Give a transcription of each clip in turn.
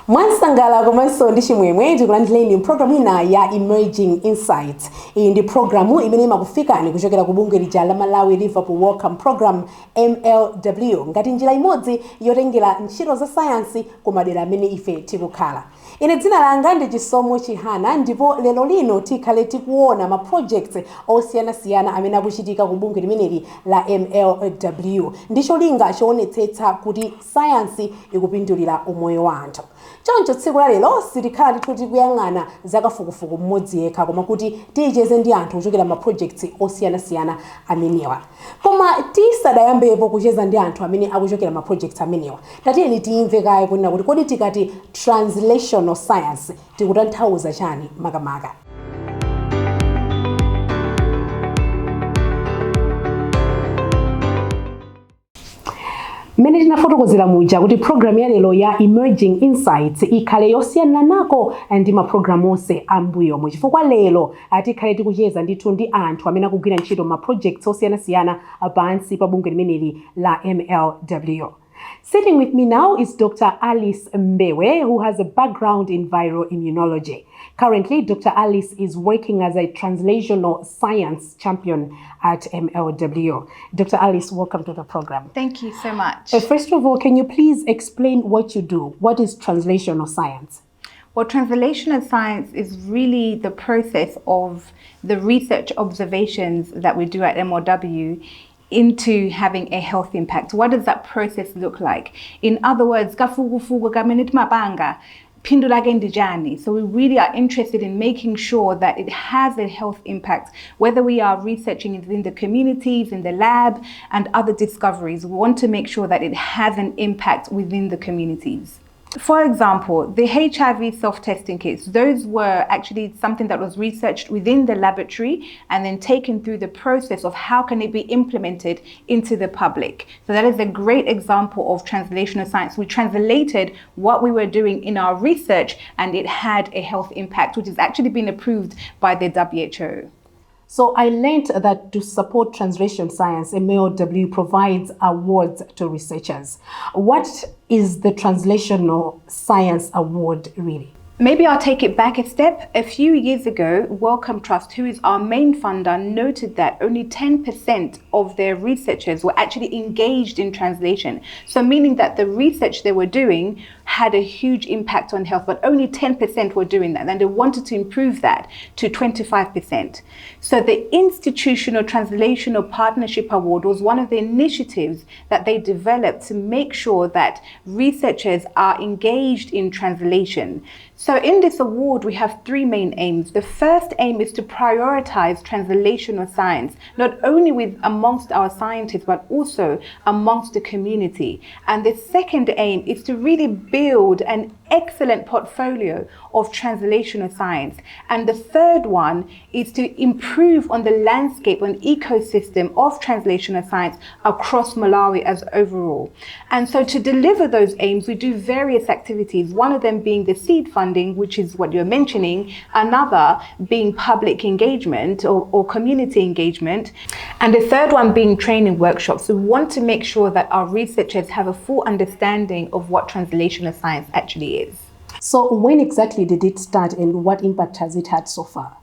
Mwansangala komanso ndi chimwemwe tikulandireni programu ina ya Emerging Insights. Iyi ndi programu imene imakufikani kuchokera ku bungwe lija la Malawi Liverpool Wellcome Program MLW ngati njira imodzi yotengera ntchito za sayansi ku madera amene ife tikukhala. Ine dzina langa ndi Chisomo Chihana ndipo lero lino tikhale tikuona ma projects osiyanasiyana amene akuchitika ku bungwe limeneli la MLW ndicho linga choonetsetsa kuti sayansi ikupindulira umoyo wa anthu. Choncho tsiku la lero sitikhala tikuti kuyang'ana zakafukufuku mmodzi yekha koma kuti ticheze ndi anthu kuchokera ma projects osiyanasiyana amenewa. Koma tisadayambepo kucheza ndi anthu amene akuchokera ma projects amenewa. Tatiyeni timve kaye kunena kuti kodi tikati translational science tikutanthauza chani makamaka. Mene tinafotokozera muja kuti program ya lero ya Emerging Insights ikhale yosiyana nako ndi ma program onse ambuyo chifukwa lero atikhale tikucheza ndithu ndi anthu amene akugwira ntchito ma projects osiyanasiyana pansi pa bungwe limeneli la MLW. Sitting with me now is Dr. Alice Mbewe, who has a background in viral immunology. Currently, Dr. Alice is working as a translational science champion at MLW. Dr. Alice, welcome to the program. Thank you so much. First of all, can you please explain what you do? What is translational science? Well, translational science is really the process of the research observations that we do at MLW into having a health impact. What does that process look like? In other words, so we really are interested in making sure that it has a health impact, whether we are researching within the communities, in the lab, and other discoveries. We want to make sure that it has an impact within the communities. For example, the HIV self-testing kits, those were actually something that was researched within the laboratory and then taken through the process of how can it be implemented into the public. So that is a great example of translational science. We translated what we were doing in our research and it had a health impact, which has actually been approved by the WHO. So I learned that to support translation science, MLW provides awards to researchers. What is the Translational Science Award really? Maybe I'll take it back a step. A few years ago, Wellcome Trust, who is our main funder, noted that only 10% of their researchers were actually engaged in translation. So meaning that the research they were doing had a huge impact on health, but only 10% were doing that. And they wanted to improve that to 25%. So the Institutional Translational Partnership Award was one of the initiatives that they developed to make sure that researchers are engaged in translation. So in this award, we have three main aims. The first aim is to prioritize translational science, not only amongst our scientists, but also amongst the community. And the second aim is to really build an excellent portfolio of translational science. And the third one is to improve on the landscape and ecosystem of translational science across Malawi as overall. And so to deliver those aims, we do various activities, one of them being the seed funding, which is what you're mentioning, another being public engagement or community engagement, and the third one being training workshops. So we want to make sure that our researchers have a full understanding of what translational science actually is. So when exactly did it start and what impact has it had so far?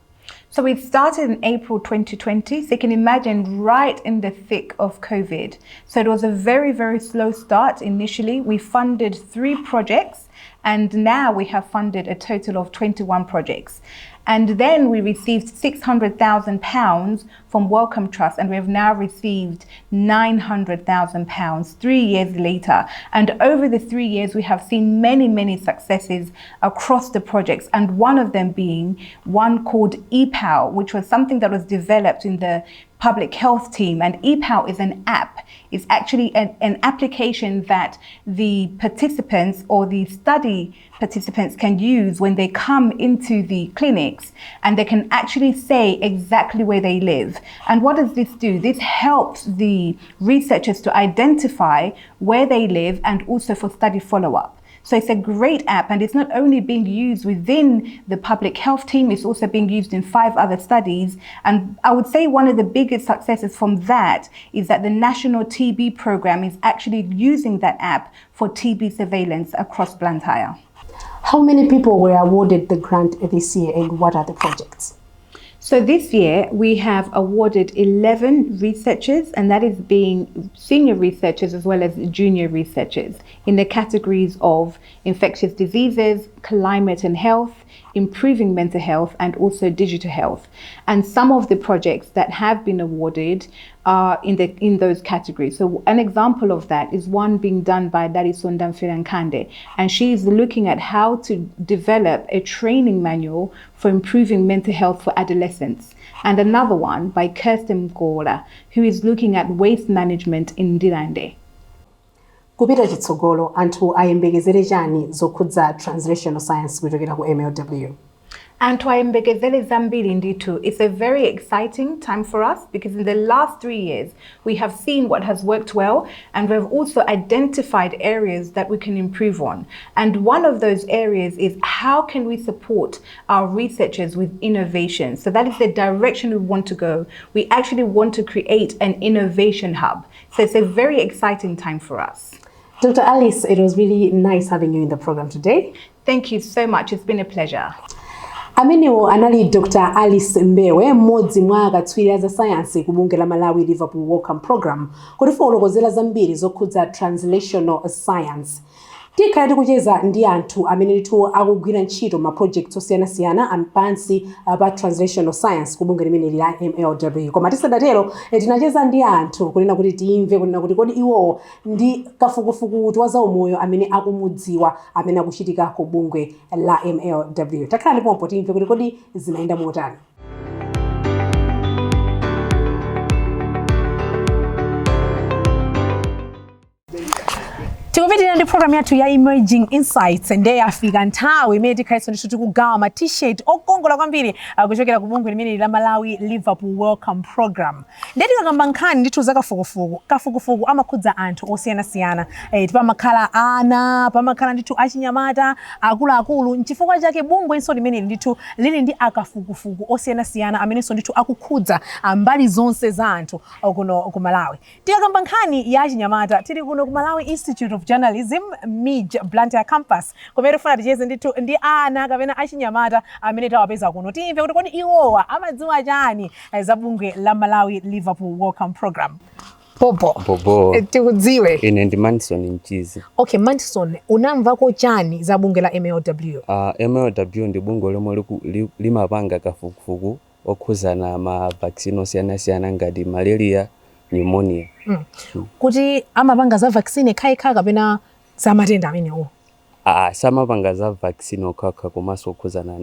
So it started in April 2020, so you can imagine right in the thick of COVID. So it was a very, very slow start initially. We funded 3 projects and now we have funded a total of 21 projects. And then we received £600,000 from Wellcome Trust, and we have now received £900,000 3 years later. And over the 3 years, we have seen many, many successes across the projects, and one of them being one called EPOW, which was something that was developed in the public health team. And EPOW is an app. It's actually an application that the participants or the study participants can use when they come into the clinics, and they can actually say exactly where they live. And what does this do? This helps the researchers to identify where they live and also for study follow-up. So it's a great app, and it's not only being used within the public health team, it's also being used in 5 other studies. And I would say one of the biggest successes from that is that the National TB Program is actually using that app for TB surveillance across Blantyre. How many people were awarded the grant this year, and what are the projects? So this year we have awarded 11 researchers, and that is being senior researchers as well as junior researchers in the categories of infectious diseases, climate and health, improving mental health, and also digital health. And some of the projects that have been awarded are in those categories. So an example of that is one being done by Darisonda Mfirankande, and she is looking at how to develop a training manual for improving mental health for adolescents. And another one by Kirsten Mkola, who is looking at waste management in Ndirande. Kupita chitsogolo anthu ayembekezere chani zokhudza translational science kuchokera ku MLW. And twayembekezele zambiri ndithu. It's a very exciting time for us because in the last 3 years, we have seen what has worked well, and we've also identified areas that we can improve on. And one of those areas is how can we support our researchers with innovation? So that is the direction we want to go. We actually want to create an innovation hub. So it's a very exciting time for us. Dr. Alice, it was really nice having you in the program today. Thank you so much. It's been a pleasure. Amenewo anali Dr. Alice Mbewe, mmodzi mwa akatswiri za science ku bunge la Malawi Liverpool Wellcome Program, kuti fotokozera zambiri zokhudza translational science. Tikhala tikucheza ndi anthu amene ndithu akugwira ntchito ma projects osiyanasiyana pansi pa translational science ku bunge limene la MLW. Koma tisadatero tinacheza ndi anthu kunena kuti timve kunena kuti kodi iwo ndi kafukufuku wa zaumoyo amene akumudziwa amene akuchitika ku bunge la MLW. Takhala ndipo timve kuti kodi zinaenda motani. Tikupitira ndi program yathu ya Emerging Insights, ndiye yafika nthawi imene tikhalenso ndithu tikugawa ma t-shirt okongola kwambiri kuchokera ku bungwe limene la Malawi Liverpool Welcome Program. Ndiye tikakamba nkhani ndithu za kafukufuku amakhudza anthu osiyanasiyana. Pamakhala ana, pamakhala ndithu achinyamata, akuluakulu. N'chifukwa chake bungwe inso limene ndithu lili ndi akafukufuku osiyanasiyana amenenso ndithu akukhudza mbali zonse za anthu kuno ku Malawi. Tikakamba nkhani ya achinyamata, tili kuno ku Malawi Institute of Journalism, MIJ Blantyre Campus. Kumene tifuna ticheze ndithu ndi ana kapena achinyamata amene tawapeza kuno. Timve kuti kodi iwowa amadziwa chani za bungwe la Malawi Liverpool Welcome Program. Bobo. Tikudziwe. Ine ndi Manson Mchizi. Okay, Manson, unamvako chani za bungwe la MLW? MLW ndi bungwe lomwe limapanga kafukufuku okhuzana ma vaccine osiyanasiyana ngati malaria, pneumonia. Kuti amapanga za vaccine khaikha kapena za matenda amenewo? Samapanga za vaccine okhakha komanso okhuzana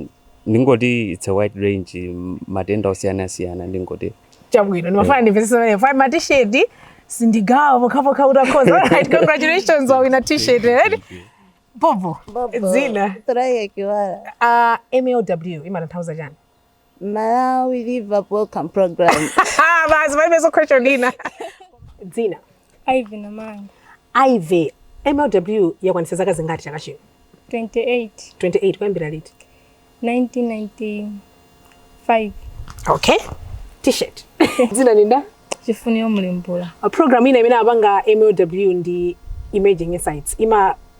ndingoti it's a wide range matenda osiyanasiyana ndingoti. Chabwino, ndimafuna ndimvesese pamene ma t-shirt sindigawa pokhapokha utakhoza. Alright, congratulations on a t-shirt. Bobo. Zina. Try Kiwara. MLW imatanthauza chani? Malawi Liverpool Welcome Program. Basi maimezo question Dina. Zina. Ivy Namanga. Ivy, MLW yakwanisa zaka zingati chaka chino? 28. 28 kwambira liti? 1995. Okay. T-shirt. Zina ninda? Chifuniro Mulimbula. A program ina imene apanga MLW ndi Emerging Insights.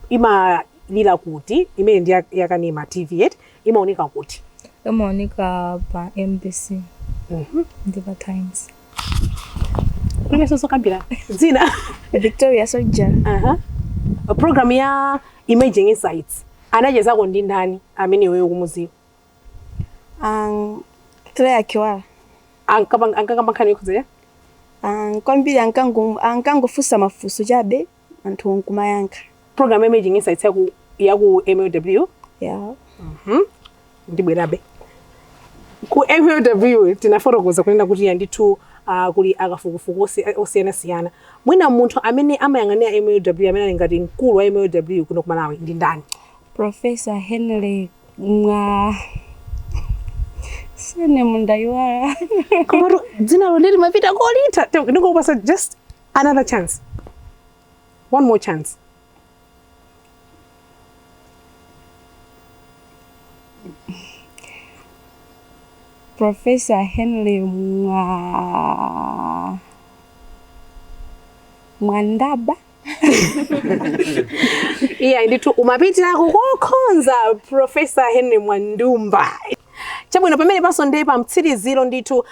Ima lila kuti, imene ndi yakanima TV8, imaoneka kuti? Imaoneka pa MBC. Ndi pa Times. Kulime soso kambira. Zina? Victoria Soldier. A program ya Emerging Insights. Anacheza ko ndi ndani amene wewe ukumuziwa? Try Kiwara. Ankakamba nkhani yokhudza? Kwambiri ankangofusa mafuso chabe anthu onkumayankha. Program Emerging Insights yaku MLW? Yeah. Ndibwerabe. Ku MLW tinafotokoza kunena kuti yandithu kuli akafukufuku osiyanasiyana. Mwina munthu amene amayang'anira MLW amene ali ngati mkulu wa MLW kuno ku Malawi ndi ndani? Professor Henry Sene Mundaiwara. Komaro dzina loleli mapita kolita. Ndingokupasa just another chance. One more chance. Professor Henry Mwandaba. iya nditu umapitira kukonza Professor Henry Mwandumba. Chabwino pamene pasonde pa mtsiriziro ndithu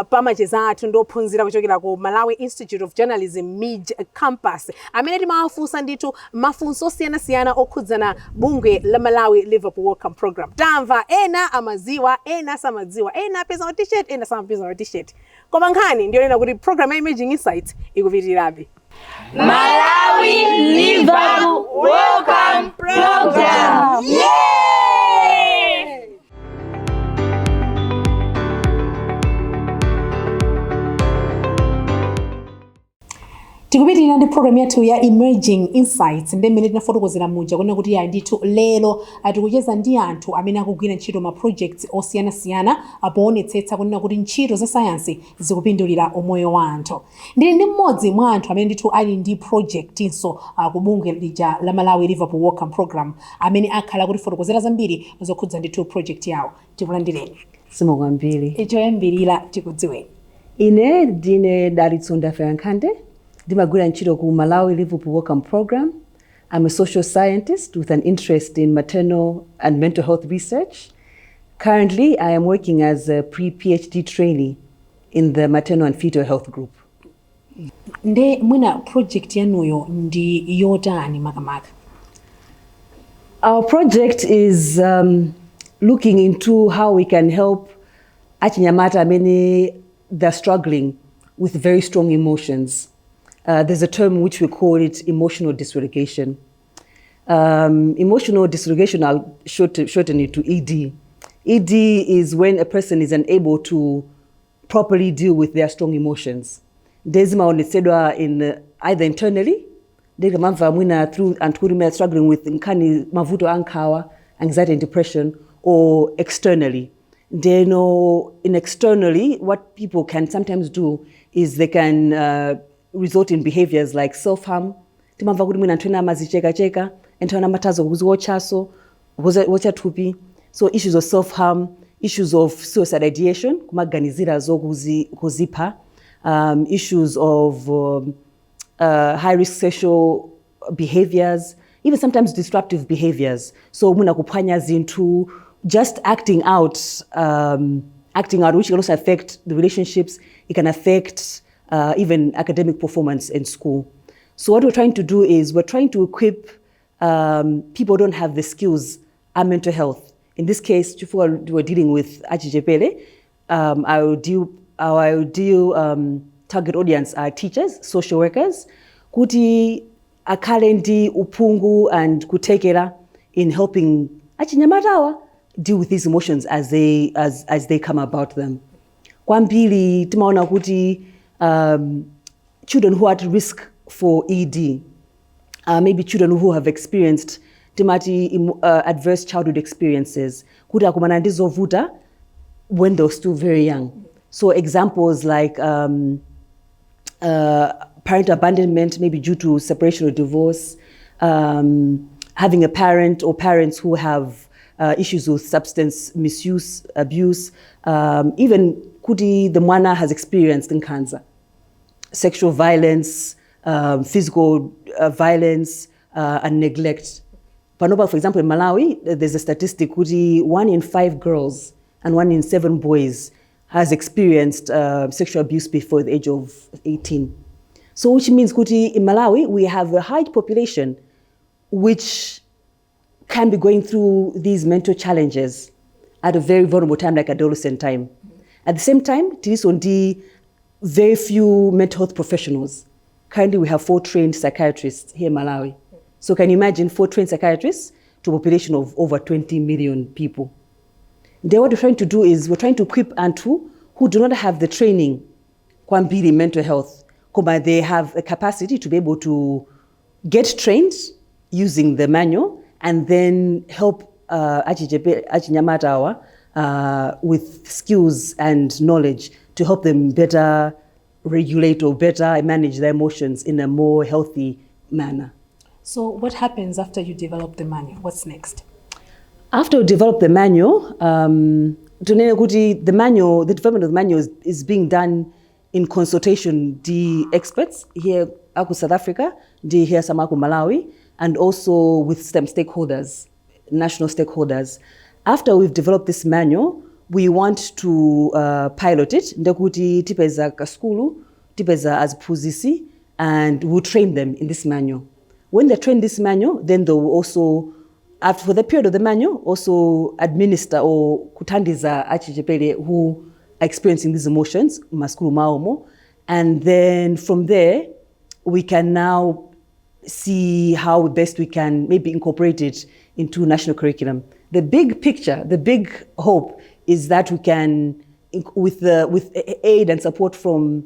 pamacheza athu ndophunzira kuchokera ku Malawi Institute of Journalism Mid Campus amene timawafunsa ndithu mafunso osiyanasiyana okhudzana bungwe la Malawi Liverpool Wellcome Program. Tamva ena amaziwa, ena samadziwa, ena apeza ma t-shirt, ena samapeza ma t-shirt. Koma nkhani ndiyonena kuti program ya Emerging Insights ikupitirirabe. Malawi Liverpool Wellcome Program. Tikupitirira ndi program yathu ya Emerging Insights ndemene tinafotokozera muja kuona kuti ya ndithu lero atikucheza ndi anthu amene akugwira ntchito ma projects osiyanasiyana apoonetsetsa kunena kuti ntchito za sayansi zikupindulira umoyo wa anthu. Ndili ndi mmodzi mwa anthu amene ndithu ali ndi project inso ku bungwe lija la Malawi Liverpool Wellcome Program amene akhala kuti fotokozera zambiri zokhudza ndithu project yawo. Tikulandireni. Simo kwambiri. Ichoyambirira tikudziweni. Ine ndine Dalitso Ferrankande. Ndimagwira ntchito ku Malawi Liverpool Wellcome Program. I'm a social scientist with an interest in maternal and mental health research. Currently, I am working as a pre-PhD trainee in the maternal and fetal health group. Nde mwina project yanuyo ndi yotani makamaka? Our project is looking into how we can help achinyamata many they're struggling with very strong emotions. There's a term which we call it emotional dysregulation. Emotional dysregulation, I'll shorten it to ED. ED is when a person is unable to properly deal with their strong emotions. Dezima onetsedwa in either internally, through and struggling with nkani mavuto ankawa, anxiety and depression, or externally. Then in externally, what people can sometimes do is they can result in behaviors like self-harm. Timamva kuti mwina anthu ena amazicheka-cheka, anthu ena amatazo kuziwotchaso, wotchatupi. So issues of self-harm, issues of suicide ideation, kumaganizira zo kuzipha, issues of high-risk sexual behaviors, even sometimes disruptive behaviors. So muna kuphwanya zinthu, just acting out, which can also affect the relationships. It can affect even academic performance in school. So what we're trying to do is we're trying to equip people who don't have the skills and mental health. In this case, we're dealing with Achijepele. Our target audience are teachers, social workers, kuti akalendi upungu and kutekera in helping achinyamatawa deal with these emotions as they come about them. Kwambili timaona kuti children who are at risk for ED, maybe children who have experienced adverse childhood experiences, kuti akumana ndizovuta when they're still very young. So examples like parent abandonment, maybe due to separation or divorce, having a parent or parents who have issues with substance misuse, abuse, even kuti the mwana has experienced in cancer, sexual violence, physical violence, and neglect. Panoba, for example, in Malawi, there's a statistic kuti 1 in 5 girls and 1 in 7 boys has experienced sexual abuse before the age of 18. So which means kuti in Malawi, we have a high population which can be going through these mental challenges at a very vulnerable time, like adolescent time. At the same time, this on the very few mental health professionals. Currently, we have 4 trained psychiatrists here in Malawi. So can you imagine 4 trained psychiatrists to a population of over 20 million people? Then what we're trying to do is we're trying to equip Antu who do not have the training, kwambiri mental health, but they have a capacity to be able to get trained using the manual and then help achinyamatawa with skills and knowledge to help them better regulate or better manage their emotions in a more healthy manner. So what happens after you develop the manual? What's next? After we develop the manual, the development of the manual is being done in consultation the experts here in South Africa, here Samaku Malawi, and also with STEM stakeholders, national stakeholders. After we've developed this manual, we want to pilot it. Ndekuti tipeza kaskulu, tipeza aziphunzitsi, and we'll train them in this manual. When they train this manual, then they will also, after for the period of the manual, also administer or kutandiza achichepele who are experiencing these emotions, maskulu maomo, and then from there, we can now see how best we can maybe incorporate it into national curriculum. The big picture, the big hope is that we can, with aid and support from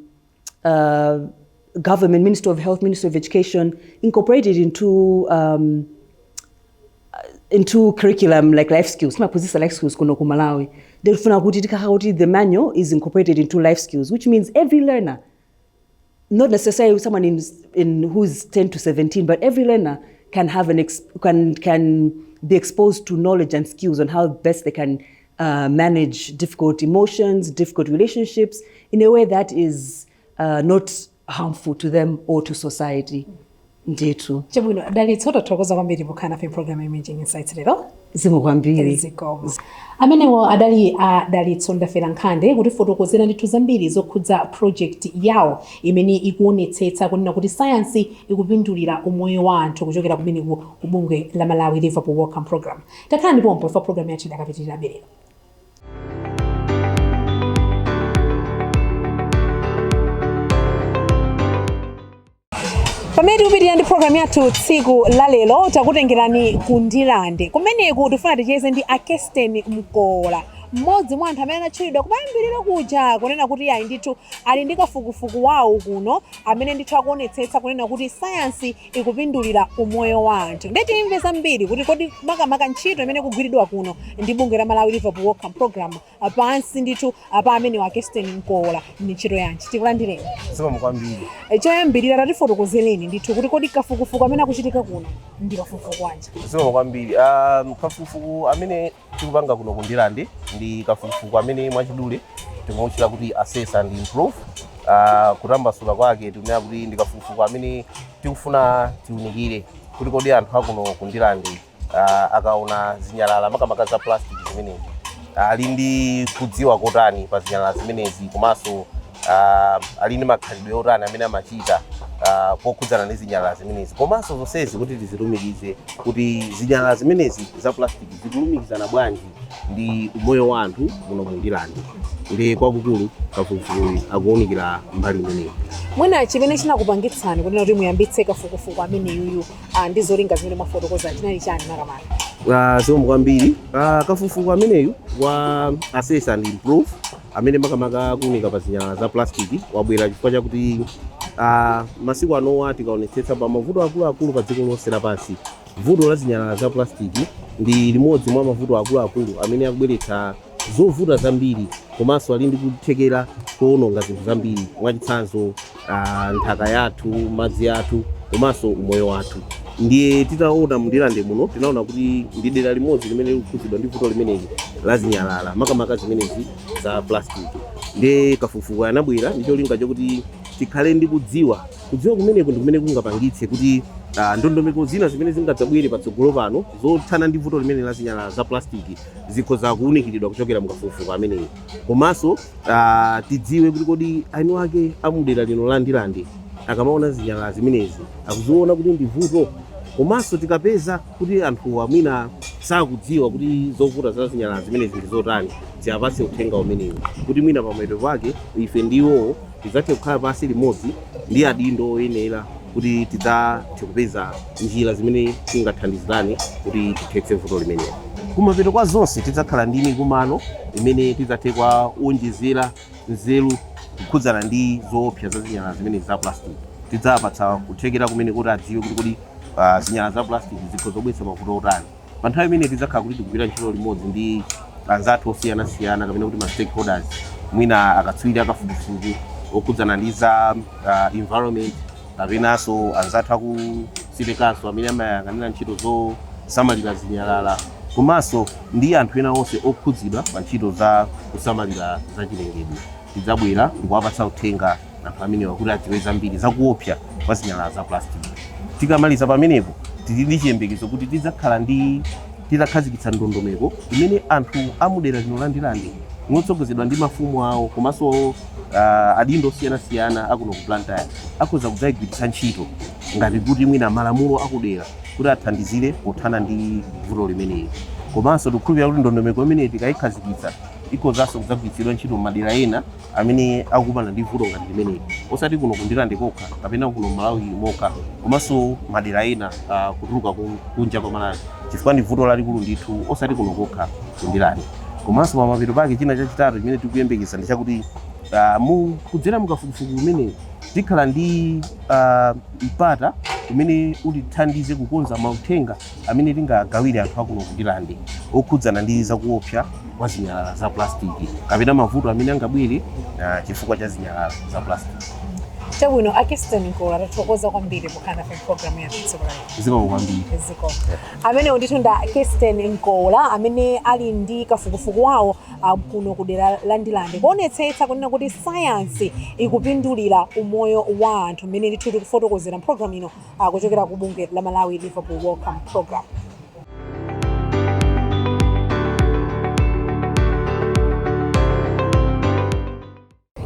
government, Ministry of Health, Ministry of Education, incorporate it into curriculum like life skills. Life skills kuno ku Malawi. The manual is incorporated into life skills, which means every learner, not necessarily someone in who's 10 to 17, but every learner can have can be exposed to knowledge and skills on how best they can manage difficult emotions, difficult relationships in a way that is not harmful to them or to society. Ndetu. Chabwino, dalitsoto tokoza kwambiri bukhana fe program Emerging Insights lero. Zimo kwambiri. Zikomo. Amenewo adalitso ndafera nkhande kuti fotokozera ndithu zambiri zokhudza project yawo imene ikuonetsetsa kunena kuti science ikupindulira umoyo wa anthu kuchokera kumene ku bungwe la Malawi Liverpool Wellcome Program. Takhala ndipompo ifa program yathu idakapitirira berero. Pamene tikupitira ndi program yathu tsiku la lero takutengerani ku Ndilande kumeneku tifuna ticheze ndi Kirsten Mkola, mmodzi mwa anthu amene anatchulidwa kumayambiriro kuja kunena kuti ayi ndithu ali ndi kafukufuku wawo kuno amene ndithu akuonetsetsa kunena kuti science ikupindulira umoyo wa anthu. Ndeti timve zambiri kuti kodi makamaka ntchito imene kugwiridwa kuno ndi bungwe la Malawi Liverpool Wellcome Program pansi ndithu apa amene Kirsten Mkola ni ntchito yanji tikulandireni. Siko mkwambiri. Choyambirira tatifotokozereni ndithu kuti kodi kafukufuku amene akuchitika kuno ndi kafukufuku wanji. Siko mkwambiri. Kafukufuku amene tikupanga kuno ku Ndilande ndi kafukufuku amene mwachidule tikumutchula kuti assess and improve. Kutambasula kwake tikunena kuti ndi kafukufuku amene tikufuna tiunikire kuti kodi anthu akuno ku Ndilande akaona zinyalala makamaka za plastic zimenezi ali ndi kudziwa kotani pa zinyalala zimenezi komanso ali ndi makhalidwe otani amene amachita pokhudzana ndi zinyalala zimenezi komanso zonsezi kuti tizilumikize kuti zinyalala zimenezi za plastic zikulumikizana bwanji ndi umoyo wa anthu muno mu Ndilande. Ndi kwakukulu kafukufuku akuunikira mbali imeneyi. Mwina chimene chinakupangitsani kunena kuti muyambitse kafukufuku amene yuyu ndi zolinga zimene mafotokoza chinali chani makamaka? Siko mkwambiri. Kafukufuku ameneyu wa assess and improve amene makamaka kuunika pa zinyalala za plastic wabwera chifukwa chakuti masiku anowa tikaonetsetsa pa mavuto akuluakulu pa dziko lonse lapansi. Vuto la zinyalala za plastic ndi limodzi mwa mavuto akuluakulu amene akubweretsa zovuta zambiri komanso ali ndi kuthekera kuononga zinthu zambiri mwachitsanzo nthaka yathu, madzi athu komanso umoyo wathu. Ndiye titaona mu Ndilande muno tinaona kuti ndi dera limodzi limene likukhudzidwa ndi vuto limeneli la zinyalala makamaka zimenezi za plastic. Ndiye kafukufuku anabwera ndi cholinga chokuti tikhale ndi kudziwa kumeneko ndi kumene kungapangitse kuti ndondomeko zina zimene zingadzabwere patsogolo pano zothana ndi vuto limene la zinyalala za plastic zikhoza kuunikiridwa kuchokera mu kafukufuku ameneyi. Komanso tidziwe kuti kodi ani wake amudera lino la Ndilande akamaona zinyalala zimenezi akuziona kuti ndi vuto komanso tikapeza kuti anthu amwina sakudziwa kuti zovuta za zinyalala zimenezi ndi zotani tiapatse uthenga umenewu kuti mwina pamapeto pake ife ndiwo tidzathe kukhala pansi limodzi ndi adindo oyenera kuti tikupeza njira zimene tingathandizirane kuti tithetse vuto limenelo. Kumapeto kwa zonse tidzakhala ndi mikumano imene tidzathe kuonjezera nzeru kukhudzana ndi zoopsa za zinyalala zimene za plastic. Tidzapatsa kuthekera kumene kuti adziwe kuti kodi zinyalala za plastic zikhozobweretsa mavuto otani. Pa nthawi imene tidzakhala kuti tikugwira ntchito limodzi ndi anzathu osiyanasiyana kapena kuti ma stakeholders mwina akatswiri akafukufuku okhudzana ndi za environment kapenanso anzathu aku city council amene amayang'anira ntchito zosamalira zinyalala komanso ndi anthu ena onse okhudzidwa pa ntchito za kusamalira za chilengedwe. Tidzabwera ndikuwapatsa uthenga anthu amenewa kuti adziwe zambiri zakuopsa kwa zinyalala za plastic. Tikamaliza pamenepo tili ndi chiyembekezo kuti tizakhazikitsa ndondomeko imene anthu amudera lino landilande motsogozedwa ndi mafumu awo komanso adindo osiyanasiyana akuno ku Blantyre akhoza kudzayigwiritsa ntchito ngati kuti mwina malamulo akudera kuti athandizire pothana ndi vuto limeneli. Komanso tikukhulupirira kuti ndondomeko imeneyi tikayikhazikitsa ikhozanso kudzagwiritsidwa ntchito madera ena amene akukumana ndi vuto ngati limeneli, osati kuno kundilande kokha kapena kuno Malawi mokha, komanso madera ena kutuluka kunja kwa Malawi, chifukwa ndi vuto lalikulu ndithu osati kuno kokha kundilande. Komanso pamapeto pake china chachitatu chimene tikuyembekeza ndi chakuti kudzera mukafukufuku umene tikhala ndi mpata umene utithandize kukonza mauthenga amene tingagawire anthu akuno kundilande okhudzana ndi zakuopsa kwa zinyalala za plastiki kapena mavuto amene angabwere chifukwa cha zinyalala za plastiki. Chabwino Akiston Nkola tathokoza kwambiri kukhala pa program ya tsiku lero. Zikomo kwambiri. Zikomo. Amene nditunda Akiston Nkola amene ali ndi kafukufuku wawo kuno kudera landilande kuonetsetsa kunena kuti science ikupindulira umoyo wa anthu amene ndithu tikufotokozera program ino kuchokera ku bungwe la Malawi Liverpool Wellcome Program.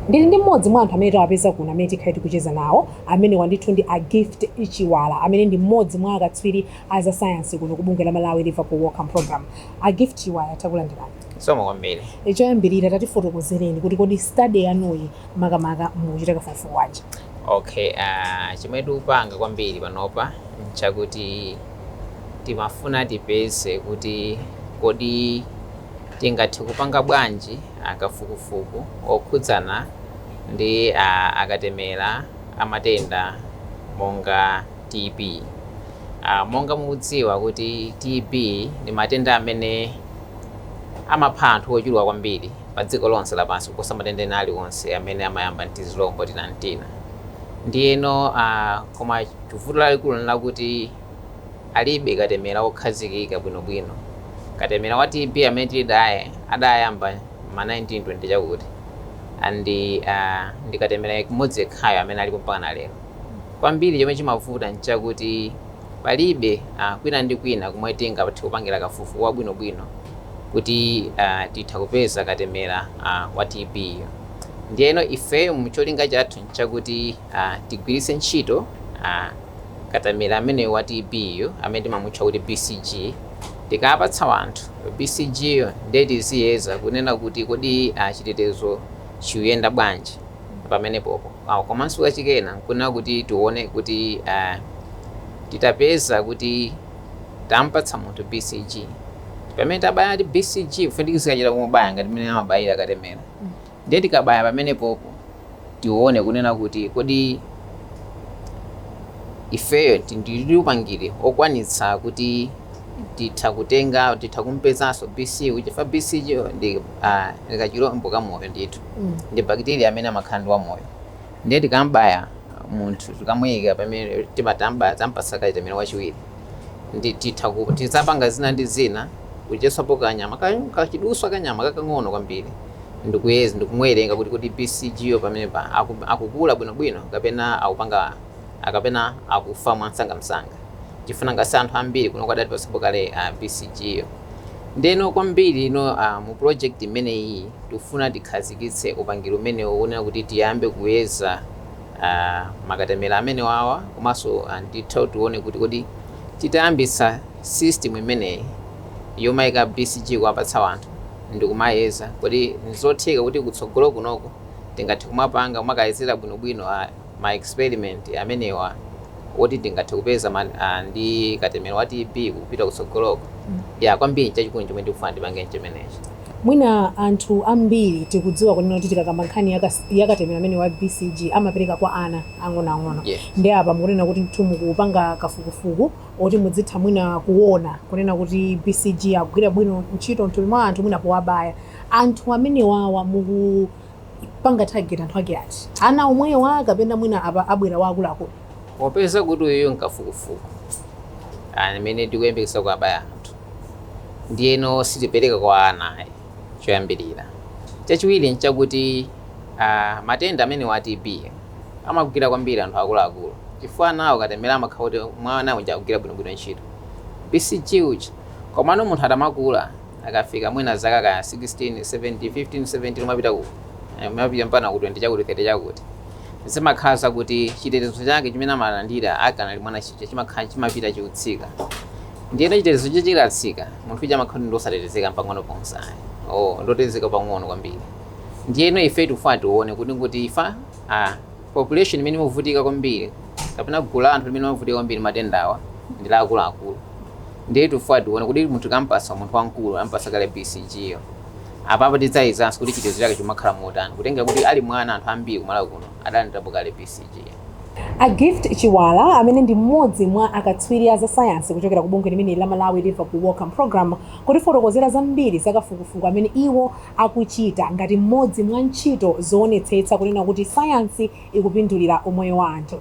Ndili ndi mmodzi mwa anthu amene tawapeza kuno amene tikhala tikucheza nawo amene wandithu ndi a Gift Chiwala amene ndi mmodzi mwa akatswiri za science kuno ku bungwe la Malawi Liverpool Wellcome Program. A Gift Chiwala takulandirani. Soma kwambiri. Choyambirira tatifotokozereni kuti kodi study yanuyi makamaka muchita kafukufuku wanji. Okay, chimene tikupanga kwambiri panopa chakuti timafuna tipeze kuti kodi tingathe kupanga bwanji kafukufuku okhudzana ndi akatemera amatenda monga TB. Monga mukudziwa kuti TB ndi matenda amene amapha anthu ochuluka kwambiri pa dziko lonse lapansi kuposa matenda ena aliwonse amene amayamba ndi zilombo tinantina. Ndiyeno koma vuto lalikulu lakuti alibe katemera okhazikika bwinobwino. Katemera wa TB amene tili adayamba ma 1920 chakuti ndi katemera kumodzi yekhayo amene alipo mpaka lero. Kwambiri chomwe chimavuta nchakuti palibe kwina ndi kwina kumwe tingathe kupangira kafukufuku wabwinobwino kuti titha kupeza katemera wa TB. Ndiyeno ifeyo mucholinga chathu nchakuti tigwiritse ntchito katemera amene wa TB amene timamutcha kuti BCG tikapatsa anthu BCG ndiye tiziyeza kunena kuti kodi chitetezo chiyenda bwanji pamenepopo. Komanso kachikena kunena kuti tione kuti titapeza kuti tampatsa munthu BCG pamene tabaya ndi BCG kufundikizika chita kumubaya ngati mmene amabayira katemera. Ndiye tikabaya pamenepopo tione kunena kuti kodi ifeyo tili upangiri okwanitsa kuti titha kumpezanso BCG chifukwa BCG ndi kachirombo ka moyo ndithu ndi bacteria amene amakhala ndi wamoyo. Ndiye tikambaya munthu tikamuyika pamene tampasa katemera wachiwiri ndi tizapanga zina ndi zina kuchesapo kanyama kachiduswa kanyama kakang'ono kwambiri ndikumwerenga kuti kodi BCG pamene akukula bwinobwino kapena akufa mwansangamsanga. Chifuna ngasi anthu ambiri kuno kwadati pasapo kale BCG. Ndeno kwambiri mu project imene iyi tifuna tikhazikitse upangiri umene uonera kuti tiyambe kuyeza makatemera amene wawa komanso ndithu tione kuti kodi titayambisa system imeneyi yomayika BCG kuwapatsa anthu ndikumayeza kodi nizotheka kuti kutsogolo kunoko tingathe kumapanga kumakayezera bwinobwino ma experiment amenewa woti tingathe kupeza ndi katemera wa TB kupita kutsogoloko. Kwambiri chachikulu chomwe tikufuna tipange chimenechi. Mwina anthu ambiri tikudziwa kunena kuti tikakamba nkhani yakatemera amene wa BCG amapereka kwa ana ang'onoang'ono. Ndi apa mukunena kuti mthumu kupanga kafukufuku oti mudzitha mwina kuona kunena kuti BCG akugwira bwino ntchito mthupi mwa anthu mwina powabaya. Anthu amene wawa mukupanga target anthu ake ati ana omwewa kapena mwina abwera wakuluakulu. Popeza kuti uyu nkafukufuku amene tikuyembekeza kuwabaya anthu ndiyeno sitipereka kwa ana choyambirira. Chachiwiri nchakuti matenda amene wa TB amagwira kwambiri anthu akuluakulu chifukwa nawo katemera amakhala kuti mwana uja akugwira bwinobwino ntchito. BCG uja komano munthu atamakula akafika mwina zaka ka 16 17 15 17 mapita mpana ku 20 chakuti 30 chakuti zimakhala kuti chitetezo chake chimene amalandira akanali mwana chicha chimakhala chimapita chikutsika. Ndiyeno chitetezo chikatsika munthu uja amakhala ndi osatetezeka pang'ono ponse ndotetezeka pang'ono kwambiri. Ndiyeno ife tifuna tione kuti ifa population imene imavutika kwambiri kapena gulu la anthu limene limavutika kwambiri matendawa ndi la akuluakulu. Ndiye tifuna tione kuti munthu kampasa munthu wankulu ampasa kale BCG iyo apapo tidzayizanso kuti chitetezo chake chimakhala motani kutenga kuti ali mwana anthu ambiri kumalawi kuno adalandirapo kale BCG. A Gift Chiwala amene ndi mmodzi mwa akatswiri a za sayansi kuchokera ku bungwe limene la Malawi Liverpool Wellcome Program kutifotokozera zambiri zakafukufuku amene iwo akuchita ngati mmodzi mwa ntchito zoonetsetsa kunena kuti sayansi ikupindulira umoyo wa anthu.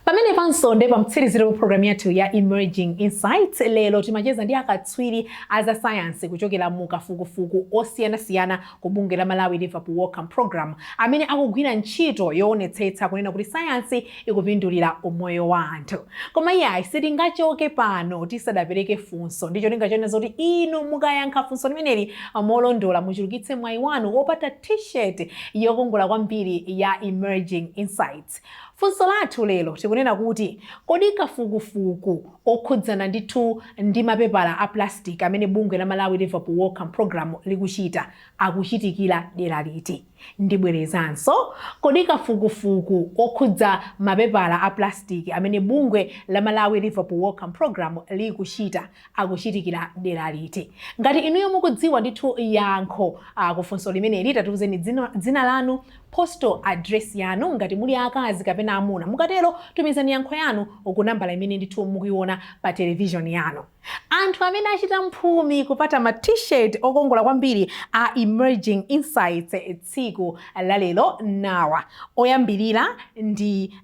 Pamene pansonde pa mtsiriziro program yathu ya Emerging Insights lero timacheza ndi akatswiri aza science kuchokera mu kafukufuku osiyanasiyana ku bungwe la Malawi Liverpool Wellcome Program amene akugwira ntchito yoonetsetsa kunena kuti science ikupindulira umoyo wa anthu. Koma iyayi sitingachoke pano tisadapereke funso ndicho linga chonena zoti inu mukayankha funso limeneli molondola muchulukitse mwayi wanu wopata t-shirt yokongola kwambiri ya Emerging Insights. Funso lathu lero tikunena kuti kodi kafukufuku okhudzana ndithu ndi mapepala a plastic amene bungwe la Malawi Liverpool Wellcome Program likuchita akuchitikira dera liti? Ndibwerezanso, kodi kafukufuku okhudza mapepala a plastic amene bungwe la Malawi Liverpool Wellcome Program likuchita akuchitikira dera liti? Ngati inuyo mukudziwa ndithu yankho kufunso limeneli tatiuzeni dzina lanu, postal address yanu ngati muli akazi kapena amuna. Mukatero tumizani yankho yanu ku nambala imene ndithu mukuiona pa television yanu. Anthu amene achita mphumi kupata ma t-shirt okongola kwambiri a Emerging Insights tsiku lalelo nawa. Oyambirira ndi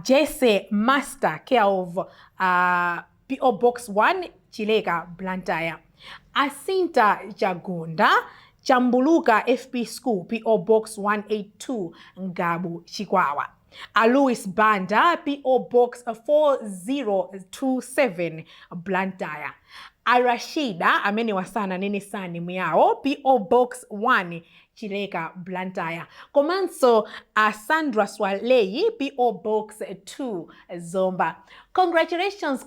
Jesse Master care of PO Box 1 Chileka Blantyre. Asinta Chagunda Chambuluka FP School PO Box 182 Ngabu Chikwawa. Louis Banda PO Box 4027 Blantyre. Arashida amene wasana nene sani muyao PO Box 1 Chileka Blantyre. Komanso Sandra Swalei PO Box 2 Zomba. Congratulations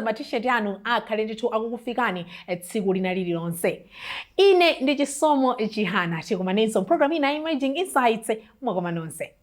ma-t-shirt yanu akhale ndithu akukufikani tsiku lina lililonse. Ine ndi Chisomo Chihana tikumanenso program ina Emerging Insights mwakoma nonse.